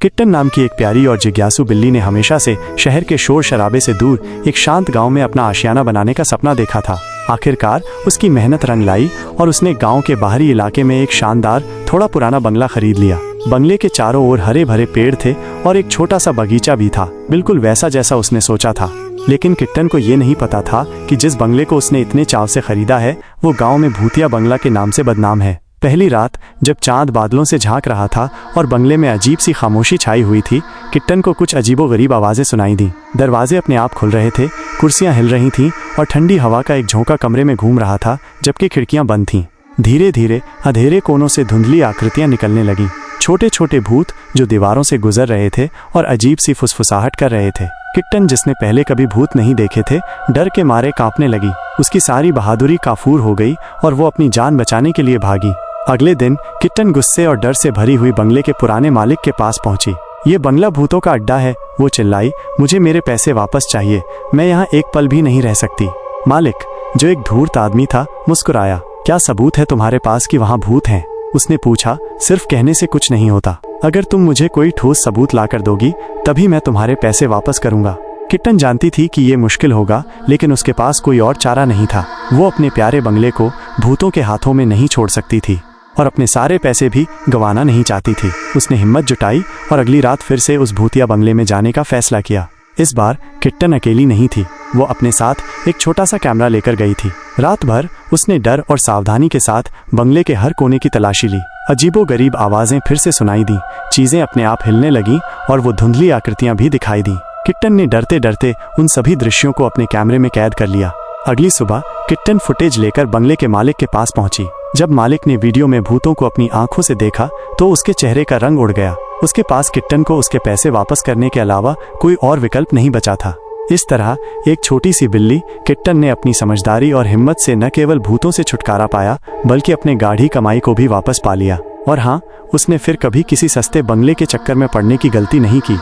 किट्टन नाम की एक प्यारी और जिज्ञासु बिल्ली ने हमेशा से शहर के शोर शराबे से दूर एक शांत गांव में अपना आशियाना बनाने का सपना देखा था। आखिरकार उसकी मेहनत रंग लाई और उसने गांव के बाहरी इलाके में एक शानदार थोड़ा पुराना बंगला खरीद लिया। बंगले के चारों ओर हरे भरे पेड़ थे और एक छोटा सा बगीचा भी था, बिल्कुल वैसा जैसा उसने सोचा था। लेकिन किट्टन को ये नहीं पता था कि जिस बंगले को उसने इतने चाव से खरीदा है वो गाँव में भूतिया बंगला के नाम से बदनाम है। पहली रात जब चांद बादलों से झांक रहा था और बंगले में अजीब सी खामोशी छाई हुई थी, किट्टन को कुछ अजीबोगरीब आवाज़ें सुनाई दी। दरवाजे अपने आप खुल रहे थे, कुर्सियां हिल रही थीं और ठंडी हवा का एक झोंका कमरे में घूम रहा था, जबकि खिड़कियां बंद थीं। धीरे धीरे अंधेरे कोनों से धुंधली आकृतियां निकलने लगीं, छोटे छोटे भूत जो दीवारों से गुजर रहे थे और अजीब सी फुसफुसाहट कर रहे थे। किट्टन, जिसने पहले कभी भूत नहीं देखे थे, डर के मारे कांपने लगी। उसकी सारी बहादुरी काफूर हो गई और वो अपनी जान बचाने के लिए भागी। अगले दिन किट्टन गुस्से और डर से भरी हुई बंगले के पुराने मालिक के पास पहुंची। ये बंगला भूतों का अड्डा है, वो चिल्लाई। मुझे मेरे पैसे वापस चाहिए, मैं यहाँ एक पल भी नहीं रह सकती। मालिक, जो एक धूर्त आदमी था, मुस्कुराया। क्या सबूत है तुम्हारे पास कि वहाँ भूत हैं? उसने पूछा। सिर्फ कहने से कुछ नहीं होता, अगर तुम मुझे कोई ठोस सबूत ला कर दोगी तभी मैं तुम्हारे पैसे वापस करूंगा। किट्टन जानती थी कि ये मुश्किल होगा, लेकिन उसके पास कोई और चारा नहीं था। वो अपने प्यारे बंगले को भूतों के हाथों में नहीं छोड़ सकती थी और अपने सारे पैसे भी गंवाना नहीं चाहती थी। उसने हिम्मत जुटाई और अगली रात फिर से उस भूतिया बंगले में जाने का फैसला किया। इस बार किट्टन अकेली नहीं थी, वो अपने साथ एक छोटा सा कैमरा लेकर गई थी। रात भर उसने डर और सावधानी के साथ बंगले के हर कोने की तलाशी ली। अजीबोगरीब आवाजें फिर से सुनाई दी, चीजें अपने आप हिलने लगीं और वो धुंधली आकृतियां भी दिखाई दी। किट्टन ने डरते डरते उन सभी दृश्यों को अपने कैमरे में कैद कर लिया। अगली सुबह किट्टन फुटेज लेकर बंगले के मालिक के पास पहुंची। जब मालिक ने वीडियो में भूतों को अपनी आंखों से देखा तो उसके चेहरे का रंग उड़ गया। उसके पास किट्टन को उसके पैसे वापस करने के अलावा कोई और विकल्प नहीं बचा था। इस तरह एक छोटी सी बिल्ली किट्टन ने अपनी समझदारी और हिम्मत से न केवल भूतों से छुटकारा पाया, बल्कि अपने गाढ़ी कमाई को भी वापस पा लिया। और हाँ, उसने फिर कभी किसी सस्ते बंगले के चक्कर में पड़ने की गलती नहीं की।